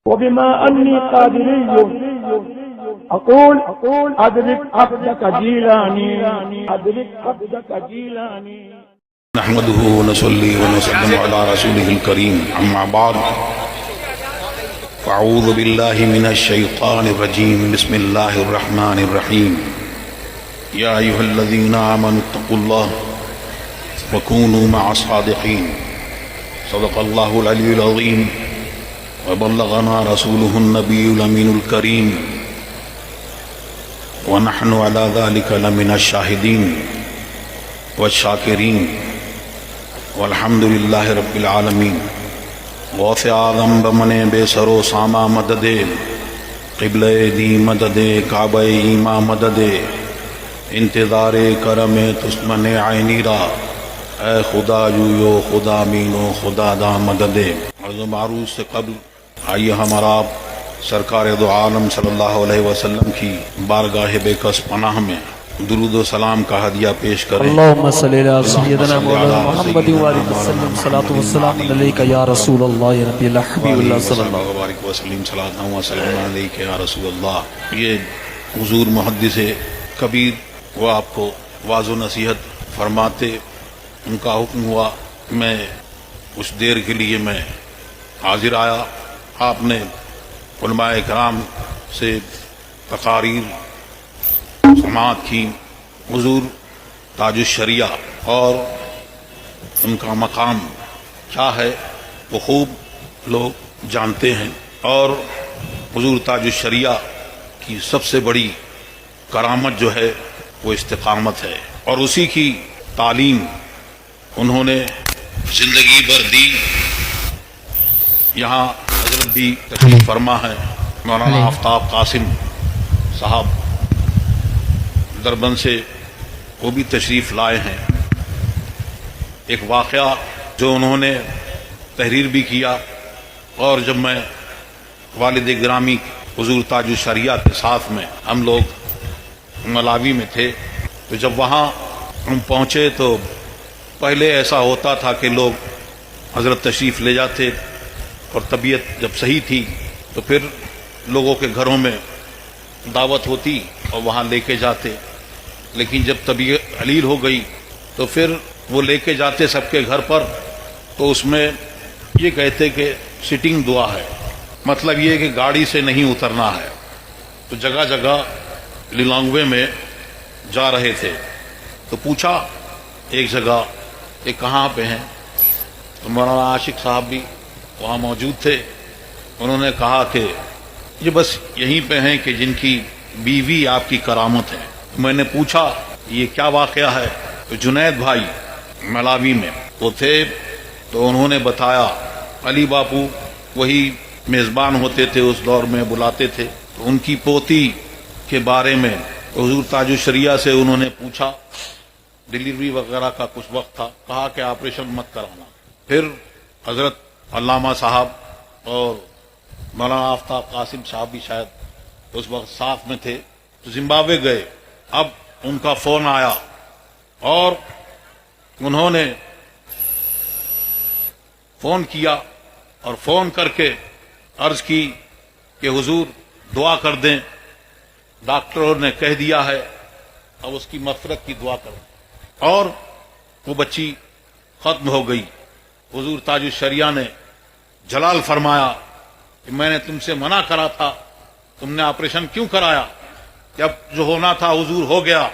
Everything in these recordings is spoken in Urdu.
وبما أني قادري أقول أدرك عبدك جيلاني أدرك عبدك جيلاني. نحمده ونصلي ونسلم على رسوله الكريم. أما بعد فأعوذ بالله من الشيطان الرجيم. بسم الله الرحمن الرحيم. يا أيها الذين آمنوا اتقوا الله وكونوا مع الصادقين. صدق الله العلي العظيم وبلغنا رسوله النبي الأمين الكريم ونحن على ذلك لمن الشاهدين والشاكرين والحمد لله رب العالمين. غوث اعظم بمنے بے سر و ساما مدد قبلہ دی مدد کعبہ ایما مدد انتظار کرم تسمن عینی را اے خدا جویو خدا مینو خدا دا مدد. عرض معروض سے قبل آئیے ہمارا سرکار دو عالم صلی اللہ علیہ وسلم کی بارگاہ بے کس پناہ میں درود و سلام کا ہدیہ پیش کریں. اللہم صلی علی سیدنا مولانا محمد وآلہ وسلم. صلاۃ و سلام علیک یا رسول اللہ یا نبی اللہ حبیب اللہ صلی اللہ علیہ وسلم. صلاۃ و سلام علیک یا رسول اللہ. یہ حضور محدث کبیر وہ آپ کو واضح و نصیحت فرماتے، ان کا حکم ہوا، میں کچھ دیر کے لیے میں حاضر آیا. آپ نے علماء کرام سے تقاریر سماعت کی. حضور تاج الشریعہ اور ان کا مقام کیا ہے وہ خوب لوگ جانتے ہیں، اور حضور تاج الشریعہ کی سب سے بڑی کرامت جو ہے وہ استقامت ہے، اور اسی کی تعلیم انہوں نے زندگی بھر دی. یہاں حضرت بھی تشریف فرما ہے، مولانا آفتاب قاسم صاحب دربند سے وہ بھی تشریف لائے ہیں. ایک واقعہ جو انہوں نے تحریر بھی کیا، اور جب میں والد گرامی حضور تاج الشریعہ کے ساتھ میں ہم لوگ ملاوی میں تھے، تو جب وہاں ہم پہنچے تو پہلے ایسا ہوتا تھا کہ لوگ حضرت تشریف لے جاتے، اور طبیعت جب صحیح تھی تو پھر لوگوں کے گھروں میں دعوت ہوتی اور وہاں لے کے جاتے. لیکن جب طبیعت علیل ہو گئی تو پھر وہ لے کے جاتے سب کے گھر پر، تو اس میں یہ کہتے کہ سٹنگ دعا ہے، مطلب یہ کہ گاڑی سے نہیں اترنا ہے. تو جگہ جگہ للانگوے میں جا رہے تھے، تو پوچھا ایک جگہ کہ کہاں پہ ہیں، تو مولانا عاشق صاحب بھی وہاں موجود تھے. انہوں نے کہا کہ یہ بس یہیں پہ ہیں کہ جن کی بیوی آپ کی کرامت ہے. میں نے پوچھا یہ کیا واقعہ ہے، تو جنید بھائی ملاوی میں وہ تھے، تو انہوں نے بتایا علی باپو وہی میزبان ہوتے تھے اس دور میں، بلاتے تھے. تو ان کی پوتی کے بارے میں حضور تاج الشریعہ سے انہوں نے پوچھا، ڈلیوری وغیرہ کا کچھ وقت تھا، کہا کہ آپریشن مت کرانا. پھر حضرت علامہ صاحب اور مولانا آفتاب قاسم صاحب بھی شاید اس وقت ساتھ میں تھے، تو زمبابوے گئے. اب ان کا فون آیا اور انہوں نے فون کیا اور فون کر کے عرض کی کہ حضور دعا کر دیں، ڈاکٹروں نے کہہ دیا ہے، اب اس کی مغفرت کی دعا کریں. اور وہ بچی ختم ہو گئی. حضور تاج الشریعہ نے جلال فرمایا کہ میں نے تم سے منع کرا تھا، تم نے آپریشن کیوں کرایا؟ جب جو ہونا تھا حضور ہو گیا،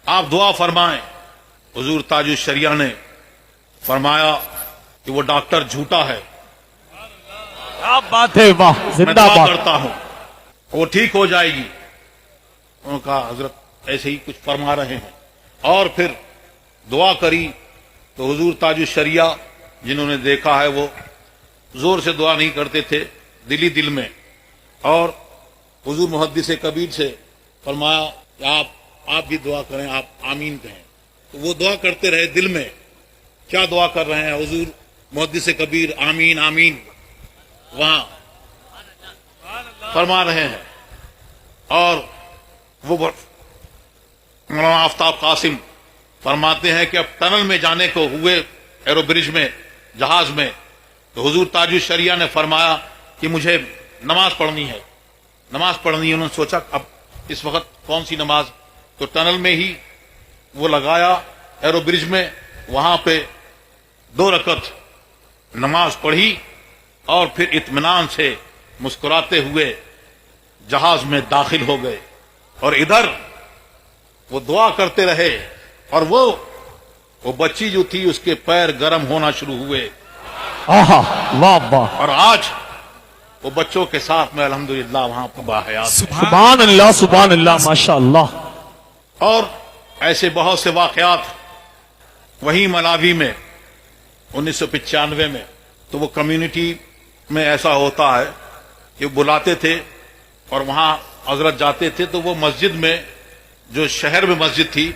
آپ دعا فرمائیں. حضور تاج الشریعہ نے فرمایا کہ وہ ڈاکٹر جھوٹا ہے، کیا بات ہے، واہ، میں زندہ دعا باد. کرتا ہوں وہ ٹھیک ہو جائے گی. انہوں نے کہا حضرت ایسے ہی کچھ فرما رہے ہیں. اور پھر دعا کری تو حضور تاج الشریعہ جنہوں نے دیکھا ہے وہ زور سے دعا نہیں کرتے تھے، دلی دل میں. اور حضور محدث کبیر سے فرمایا کہ آپ بھی دعا کریں، آپ آمین کہیں. تو وہ دعا کرتے رہے دل میں. کیا دعا کر رہے ہیں؟ حضور محدث کبیر آمین آمین وہاں فرما رہے ہیں. اور وہ مولانا آفتاب قاسم فرماتے ہیں کہ اب ٹنل میں جانے کو ہوئے، ایرو برج میں، جہاز میں، تو حضور تاج الشریعہ نے فرمایا کہ مجھے نماز پڑھنی ہے، نماز پڑھنی ہے۔ انہوں نے سوچا اب اس وقت کون سی نماز، تو ٹنل میں ہی وہ لگایا ایرو برج میں، وہاں پہ 2 رکعت نماز پڑھی اور پھر اطمینان سے مسکراتے ہوئے جہاز میں داخل ہو گئے۔ اور ادھر وہ دعا کرتے رہے، اور وہ بچی جو تھی اس کے پیر گرم ہونا شروع ہوئے، آہا واہ واہ، اور آج وہ بچوں کے ساتھ میں الحمدللہ وہاں پر باحیات ہیں۔ سبحان اللہ سبحان اللہ، ماشاء اللہ۔ اور ایسے بہت سے واقعات وہی ملاوی میں 1995 میں، تو وہ کمیونٹی میں ایسا ہوتا ہے کہ بلاتے تھے اور وہاں حضرت جاتے تھے، تو وہ مسجد میں جو شہر میں مسجد تھی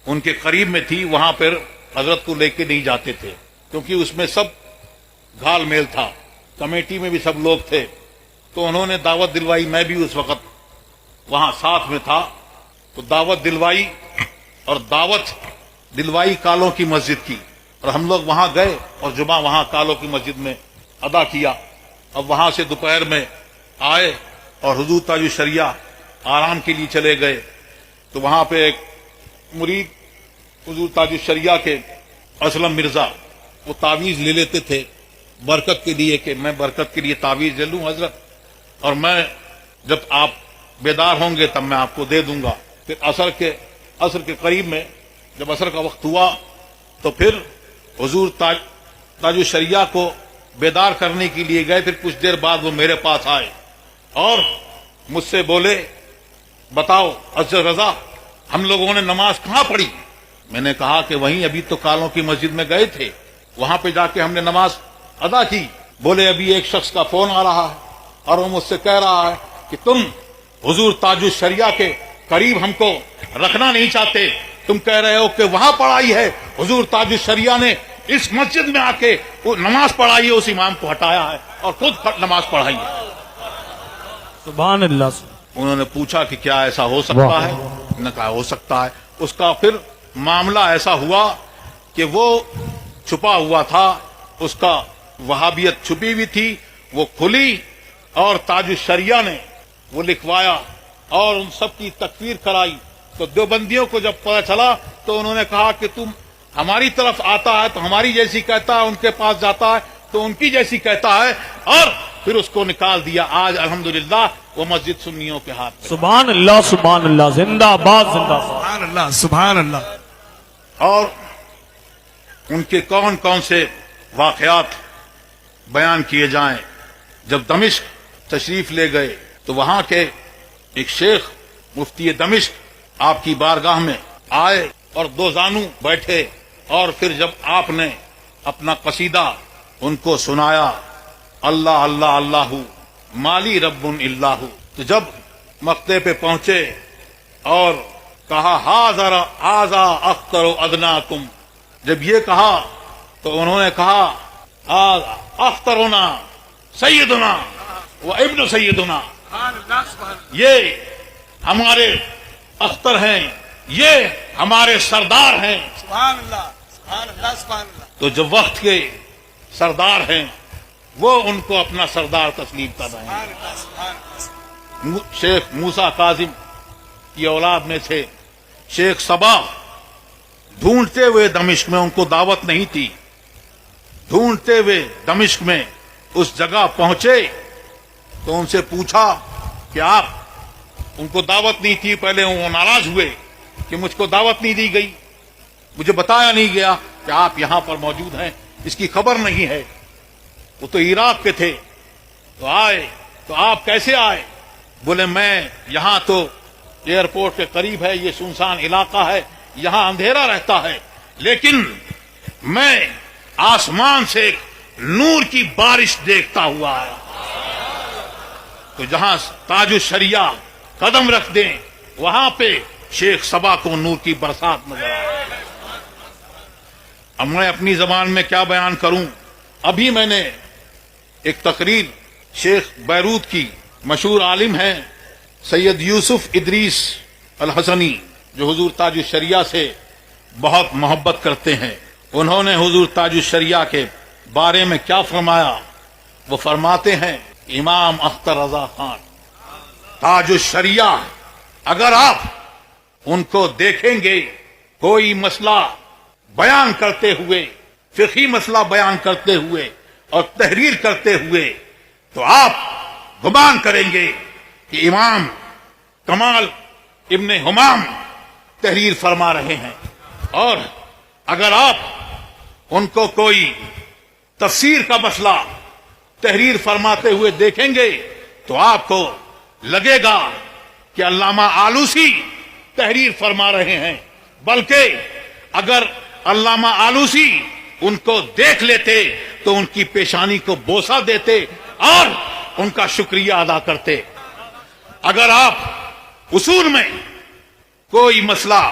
ان کے قریب میں تھی، وہاں پر حضرت کو لے کے نہیں جاتے تھے کیونکہ اس میں سب گھال میل تھا، کمیٹی میں بھی سب لوگ تھے۔ تو انہوں نے دعوت دلوائی، میں بھی اس وقت وہاں ساتھ میں تھا، تو دعوت دلوائی، اور دعوت دلوائی کالوں کی مسجد کی، اور ہم لوگ وہاں گئے اور جمعہ وہاں کالوں کی مسجد میں ادا کیا۔ اب وہاں سے دوپہر میں آئے اور حضور تاج الشریعہ آرام کے لیے چلے گئے، تو وہاں پہ ایک مرید حضور تاج الشریعہ کے اسلم مرزا، وہ تعویذ لے لیتے تھے برکت کے لیے کہ میں برکت کے لیے تعویذ لے لوں حضرت، اور میں جب آپ بیدار ہوں گے تب میں آپ کو دے دوں گا۔ پھر عصر کے قریب میں جب عصر کا وقت ہوا تو پھر حضور تاج الشریعہ کو بیدار کرنے کے لیے گئے۔ پھر کچھ دیر بعد وہ میرے پاس آئے اور مجھ سے بولے بتاؤ اجر رضا ہم لوگوں نے نماز کہاں پڑھی؟ میں نے کہا کہ وہیں ابھی تو کالوں کی مسجد میں گئے تھے، وہاں پہ جا کے ہم نے نماز ادا کی۔ بولے ابھی ایک شخص کا فون آ رہا ہے اور وہ مجھ سے کہہ رہا ہے کہ تم حضور تاج الشریعہ کے قریب ہم کو رکھنا نہیں چاہتے، تم کہہ رہے ہو کہ وہاں پڑھائی ہے، حضور تاج الشریعہ نے اس مسجد میں آ کے وہ نماز پڑھائی ہے، اس امام کو ہٹایا ہے اور خود نماز پڑھائی ہے۔ سبحان اللہ۔ انہوں نے پوچھا کہ کیا ایسا ہو سکتا ہے؟ انہوں نے کہا ہو سکتا ہے۔ اس کا پھر معاملہ ایسا ہوا کہ وہ چھپا ہوا تھا، اس کا وہابیت چھپی ہوئی تھی، وہ کھلی، اور تاج الشریعہ نے وہ لکھوایا اور ان سب کی تکفیر کرائی۔ تو دیوبندیوں کو جب پتہ چلا تو انہوں نے کہا کہ تم ہماری طرف آتا ہے تو ہماری جیسی کہتا ہے، ان کے پاس جاتا ہے تو ان کی جیسی کہتا ہے، اور پھر اس کو نکال دیا۔ آج الحمدللہ وہ مسجد سنیوں کے ہاتھ میں۔ سبحان اللہ سبحان اللہ، زندہ آباد زندہ آباد۔ سبحان اللہ سبحان اللہ۔ اور ان کے کون کون سے واقعات بیان کیے جائیں۔ جب دمشق تشریف لے گئے تو وہاں کے ایک شیخ مفتی دمشق آپ کی بارگاہ میں آئے اور 2 زانو بیٹھے، اور پھر جب آپ نے اپنا قصیدہ ان کو سنایا، اللہ اللہ اللہ مالی رب اللہ، تو جب مقطع پہ پہنچے اور کہا ہاذا اختر ادناکم، جب یہ کہا تو انہوں نے کہا اخترنا سیدنا و ابن سیدنا، یہ ہمارے اختر ہیں، یہ ہمارے سردار ہیں۔ سبحان اللہ سبحان اللہ سبحان اللہ۔ تو جو وقت کے سردار ہیں وہ ان کو اپنا سردار تسلیم کر رہے ہیں۔ سبحان اللہ سبحان اللہ۔ شیخ موسیٰ کاظم کی اولاد میں سے شیخ صبا ڈھونڈتے ہوئے دمشق میں، ان کو دعوت نہیں تھی، ڈھونڈتے ہوئے دمشق میں اس جگہ پہنچے تو ان سے پوچھا کہ آپ، ان کو دعوت نہیں تھی، پہلے وہ ناراض ہوئے کہ مجھ کو دعوت نہیں دی گئی، مجھے بتایا نہیں گیا کہ آپ یہاں پر موجود ہیں، اس کی خبر نہیں ہے۔ وہ تو عراق کے تھے، تو آئے تو آپ کیسے آئے؟ بولے میں یہاں تو ایئرپورٹ کے قریب ہے، یہ سنسان علاقہ ہے، یہاں اندھیرا رہتا ہے، لیکن میں آسمان سے ایک نور کی بارش دیکھتا ہوا آیا، تو جہاں تاج الشریعہ قدم رکھ دیں وہاں پہ شیخ صبا کو نور کی برسات نظر آئے۔ اب میں اپنی زبان میں کیا بیان کروں؟ ابھی میں نے ایک تقریر شیخ بیروت کی مشہور عالم ہیں سید یوسف ادریس الحسنی، جو حضور تاج الشریعہ سے بہت محبت کرتے ہیں، انہوں نے حضور تاج الشریعہ کے بارے میں کیا فرمایا؟ وہ فرماتے ہیں امام اختر رضا خان تاج الشریعہ، اگر آپ ان کو دیکھیں گے کوئی مسئلہ بیان کرتے ہوئے، فقہی مسئلہ بیان کرتے ہوئے اور تحریر کرتے ہوئے، تو آپ گمان کریں گے کہ امام کمال ابن حمام تحریر فرما رہے ہیں. اور اگر آپ ان کو کوئی تفسیر کا مسئلہ تحریر فرماتے ہوئے دیکھیں گے تو آپ کو لگے گا کہ علامہ آلوسی تحریر فرما رہے ہیں. بلکہ اگر علامہ آلوسی ان کو دیکھ لیتے تو ان کی پیشانی کو بوسہ دیتے اور ان کا شکریہ ادا کرتے. اگر آپ اصول میں کوئی مسئلہ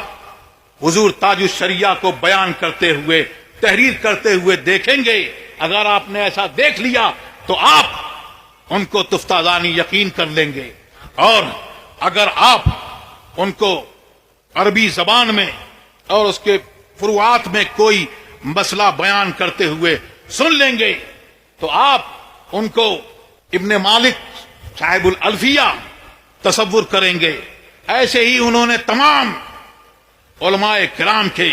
حضور تاج الشریعہ کو بیان کرتے ہوئے، تحریر کرتے ہوئے دیکھیں گے، اگر آپ نے ایسا دیکھ لیا تو آپ ان کو تفتازانی یقین کر لیں گے. اور اگر آپ ان کو عربی زبان میں اور اس کے فروعات میں کوئی مسئلہ بیان کرتے ہوئے سن لیں گے تو آپ ان کو ابن مالک صاحب الالفیہ تصور کریں گے. ایسے ہی انہوں نے تمام علماء کرام کے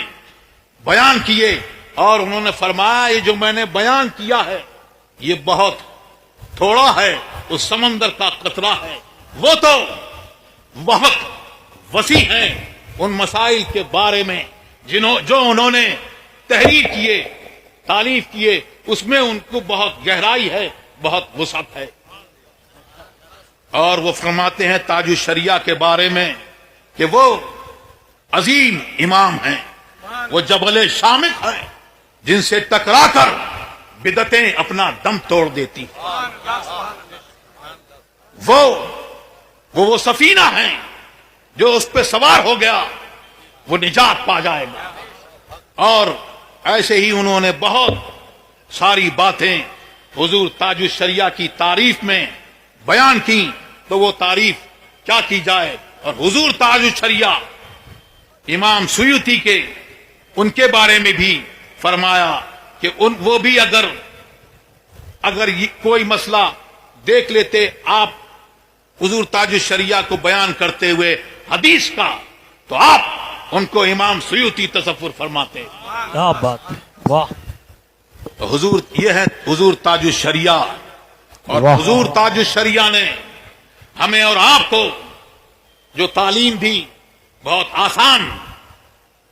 بیان کیے اور انہوں نے فرمایا یہ جو میں نے بیان کیا ہے یہ بہت تھوڑا ہے، اس سمندر کا قطرہ ہے، وہ تو بہت وسیع ہے ان مسائل کے بارے میں جو انہوں نے تحریر کیے، تالیف کیے، اس میں ان کو بہت گہرائی ہے، بہت وسعت ہے. اور وہ فرماتے ہیں تاج الشریعہ کے بارے میں کہ وہ عظیم امام ہیں، وہ جبل شامخ ہیں جن سے ٹکرا کر بدعتیں اپنا دم توڑ دیتی. وہ سفینہ ہیں جو اس پہ سوار ہو گیا وہ نجات پا جائے گا. اور ایسے ہی انہوں نے بہت ساری باتیں حضور تاج الشریعہ کی تعریف میں بیان کی، تو وہ تعریف کیا کی جائے. اور حضور تاج الشریعہ امام سیوطی کے ان کے بارے میں بھی فرمایا کہ وہ بھی اگر کوئی مسئلہ دیکھ لیتے آپ حضور تاج الشریعہ کو بیان کرتے ہوئے حدیث کا، تو آپ ان کو امام سیوطی تصور فرماتے. کیا بات، واہ. تو حضور یہ ہے حضور تاج الشریعہ. اور حضور تاج الشریعہ نے ہمیں اور آپ کو جو تعلیم دی بہت آسان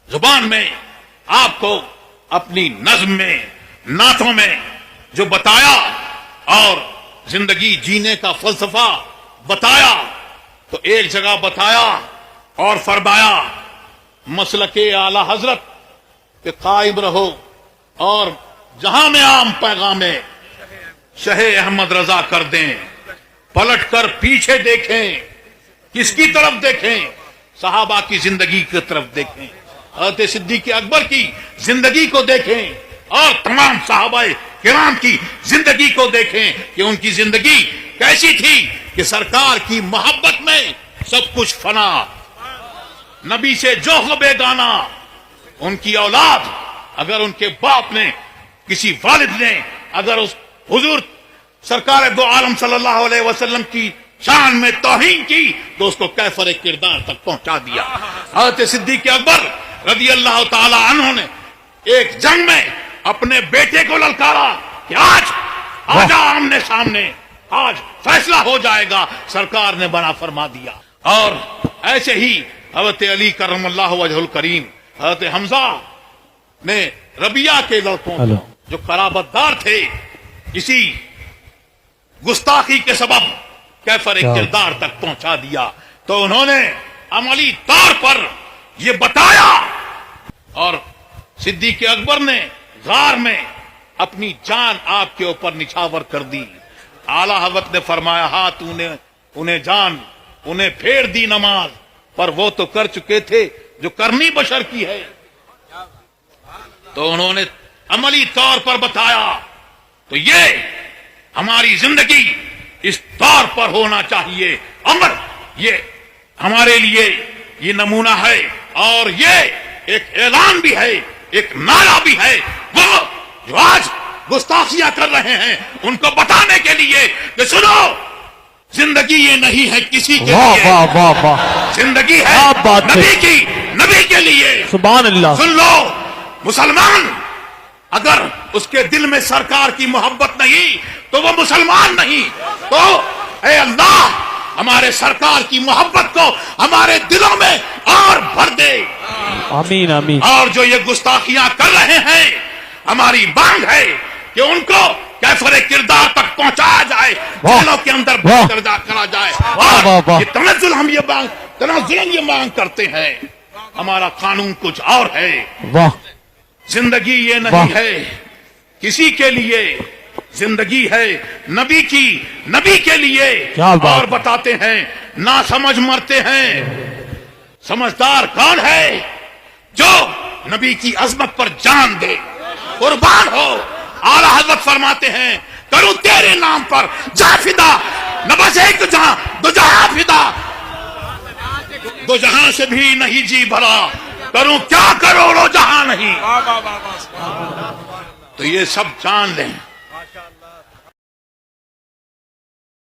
زبان میں، آپ کو اپنی نظم میں، نعتوں میں جو بتایا اور زندگی جینے کا فلسفہ بتایا، تو ایک جگہ بتایا اور فرمایا مسلک اعلی حضرت کہ قائم رہو اور جہاں میں عام پیغام شہ احمد رضا کر دیں، پلٹ کر پیچھے دیکھیں. کس کی طرف دیکھیں؟ صحابہ کی زندگی کی طرف دیکھیں، حضرت صدیق اکبر کی زندگی کو دیکھیں اور تمام صحابہ کرام کی زندگی کو دیکھیں کہ ان کی زندگی کیسی تھی کہ سرکار کی محبت میں سب کچھ فنا، نبی سے جو ہو بیگانہ. ان کی اولاد، اگر ان کے باپ نے، کسی والد نے اگر اس حضور سرکار دو عالم صلی اللہ علیہ وسلم کی شان میں توہین کی تو اس کو کیفر کردار تک پہنچا دیا. حضرت صدیق اکبر رضی اللہ تعالی عنہ نے ایک جنگ میں اپنے بیٹے کو للکارا کہ آج آجا آمنے سامنے، آج فیصلہ ہو جائے گا. سرکار نے بنا فرما دیا. اور ایسے ہی حضرت علی کرم اللہ وجہ الکریم، حضرت حمزہ نے ربیہ کے لڑکوں جو قرابت دار تھے اسی گستاخی کے سبب کیفر کردار تک پہنچا دیا. تو انہوں نے عملی طور پر یہ بتایا. اور صدیق اکبر نے غار میں اپنی جان آپ کے اوپر نچھاور کر دی. اعلی حضرت نے فرمایا ہاں تو نے انہیں جان، انہیں پھیر دی نماز، پر وہ تو کر چکے تھے جو کرنی بشر کی ہے. تو انہوں نے عملی طور پر بتایا. تو یہ ہماری زندگی اس طور پر ہونا چاہیے. امر یہ ہمارے لیے یہ نمونہ ہے اور یہ ایک اعلان بھی ہے، ایک نعرہ بھی ہے. وہ جو آج گستاخیاں کر رہے ہیں ان کو بتانے کے لیے کہ سنو، زندگی یہ نہیں ہے کسی کے واہ لیے، واہ واہ واہ، زندگی ہے کیا بات ہے، نبی کی، نبی کے لیے۔ سبحان اللہ۔ سن لو مسلمان، اگر اس کے دل میں سرکار کی محبت نہیں تو وہ مسلمان نہیں۔ تو اے اللہ ہمارے سرکار کی محبت کو ہمارے دلوں میں اور بھر دے۔ آمین آمین۔ اور جو یہ گستاخیاں کر رہے ہیں، ہماری مانگ ہے کہ ان کو کیفر کردار تک پہنچایا جائے، جیلوں کے اندر بند کرا جائے۔ اور یہ تنزل ہم یہ مانگ کرتے ہیں، ہمارا قانون کچھ اور ہے۔ واہ، زندگی یہ نہیں ہے کسی کے لیے، زندگی ہے نبی کی، نبی کے لیے۔ کیا بات، اور بتاتے ہیں نا سمجھ مرتے ہیں، سمجھدار کون ہے؟ جو نبی کی عظمت پر جان دے، قربان ہو۔ اعلی حضرت فرماتے ہیں کروں تیرے نام پر جہاں فدا، نہ بس ایک جہاں دو جہاں فدا، دو جہاں سے بھی نہیں جی بھرا، کروں کیا کروڑوں جہاں نہیں۔ تو یہ سب جان لیں